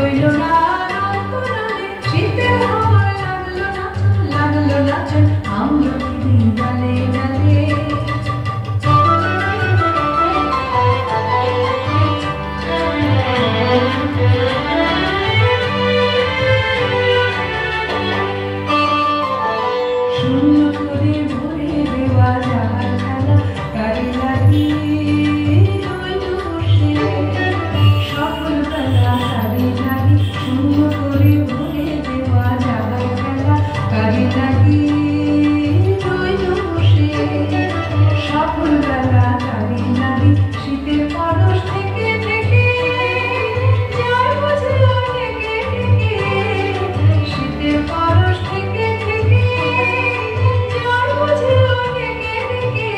রইল না অন্তরালে, শীতের হাওয়ায় লাগলো নাচন আমলকির ডালে ডালে। শূন্য করে ভরে দেওয়া যাবার খেলা গাড়ি লাগিয়ে রইল বসে, সফল বেলা গাড়ি লাগি। শূন্য করে ভরে দেওয়া যাবার খেলা গাড়ি লাগিয়ে রইল বসে, সফল বেলা গাড়ি লাগি। শীতের পরশ থেকে থেকে যায় বুঝি অনেকে থেকে, শীতের পরশ থেকে থেকে যায় বুঝি অনেকে থেকে।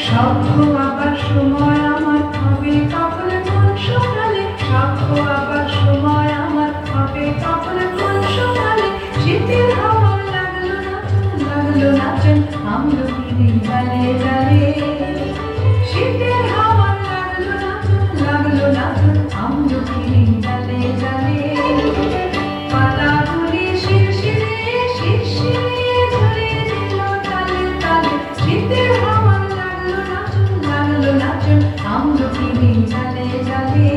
সাক্ষ্য আবার সময় আমার হবে কাপড় কোন সকালে, সাক্ষ্য আবার সময় আমার হবে কাপড় কোন সকালে। শীতের হাওয়া লাগলো নাচন আমলকির ডালে ডালে, শীতের হাওয়া লাগলো নাচন আমলকির ডালে ডালে। পাতাগুলি শিরশিরে শিরশিরে ঝরে দিল তালে তালে, শীতের হাওয়া লাগলো নাচন আমলকির ডালে ডালে,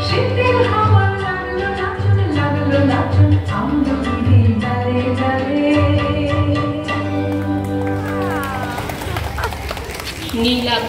শীতের হাওয়া লাগলো নাচন আমলকির ডালে ডালে। নীলা।